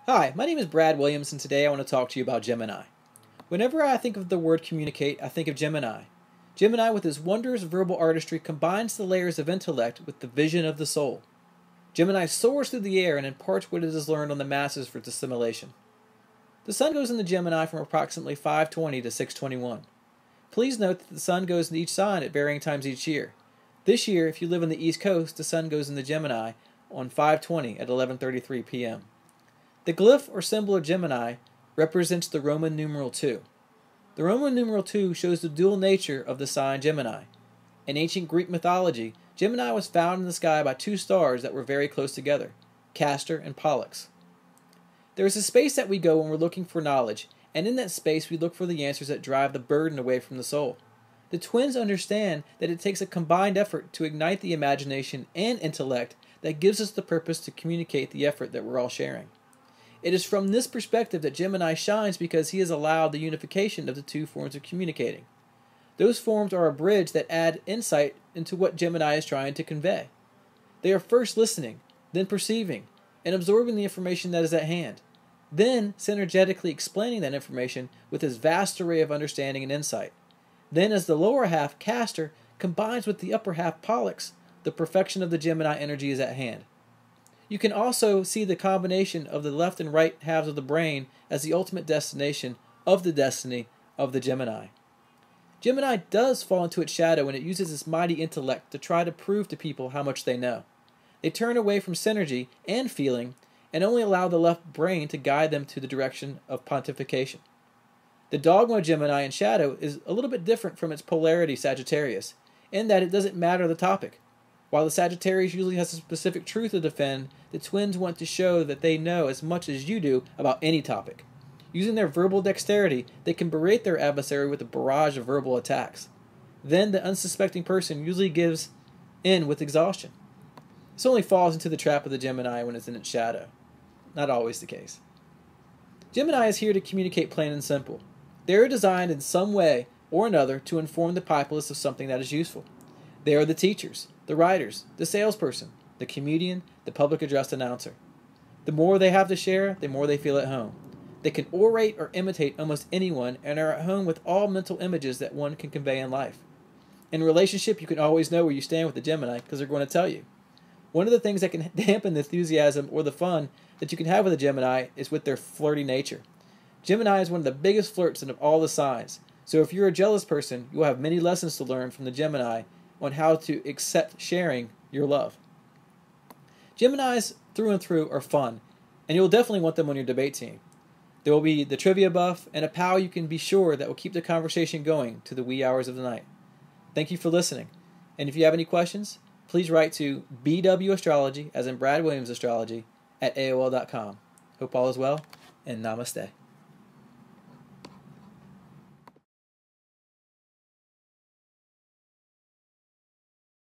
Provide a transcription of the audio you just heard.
Hi, my name is Brad Williams, and today I want to talk to you about Gemini. Whenever I think of the word communicate, I think of Gemini. Gemini, with his wondrous verbal artistry, combines the layers of intellect with the vision of the soul. Gemini soars through the air and imparts what it has learned on the masses for its assimilation. The sun goes into Gemini from approximately 5:20 to 6:21. Please note that the sun goes into each sign at varying times each year. This year, if you live on the East Coast, the sun goes into Gemini on 5:20 at 11:33 p.m. The glyph or symbol of Gemini represents the Roman numeral 2. The Roman numeral 2 shows the dual nature of the sign Gemini. In ancient Greek mythology, Gemini was found in the sky by two stars that were very close together, Castor and Pollux. There is a space that we go when we're looking for knowledge, and in that space we look for the answers that drive the burden away from the soul. The twins understand that it takes a combined effort to ignite the imagination and intellect that gives us the purpose to communicate the effort that we're all sharing. It is from this perspective that Gemini shines because he has allowed the unification of the two forms of communicating. Those forms are a bridge that add insight into what Gemini is trying to convey. They are first listening, then perceiving, and absorbing the information that is at hand, then synergetically explaining that information with his vast array of understanding and insight. Then, as the lower half, Castor, combines with the upper half, Pollux, the perfection of the Gemini energy is at hand. You can also see the combination of the left and right halves of the brain as the ultimate destination of the destiny of the Gemini. Gemini does fall into its shadow when it uses its mighty intellect to try to prove to people how much they know. They turn away from synergy and feeling and only allow the left brain to guide them to the direction of pontification. The dogma of Gemini in shadow is a little bit different from its polarity Sagittarius, in that it doesn't matter the topic. While the Sagittarius usually has a specific truth to defend, the twins want to show that they know as much as you do about any topic. Using their verbal dexterity, they can berate their adversary with a barrage of verbal attacks. Then the unsuspecting person usually gives in with exhaustion. This only falls into the trap of the Gemini when it's in its shadow. Not always the case. Gemini is here to communicate plain and simple. They are designed in some way or another to inform the populace of something that is useful. They are the teachers, the writers, the salesperson, the comedian, the public address announcer. The more they have to share, the more they feel at home. They can orate or imitate almost anyone and are at home with all mental images that one can convey in life. In a relationship, you can always know where you stand with the Gemini because they're going to tell you. One of the things that can dampen the enthusiasm or the fun that you can have with a Gemini is with their flirty nature. Gemini is one of the biggest flirts of all the signs, so if you're a jealous person, you will have many lessons to learn from the Gemini on how to accept sharing your love. Geminis through and through are fun, and you'll definitely want them on your debate team. There will be the trivia buff and a pal you can be sure that will keep the conversation going to the wee hours of the night. Thank you for listening, and if you have any questions, please write to bwastrology, as in Brad Williams Astrology, at AOL.com. Hope all is well, and namaste.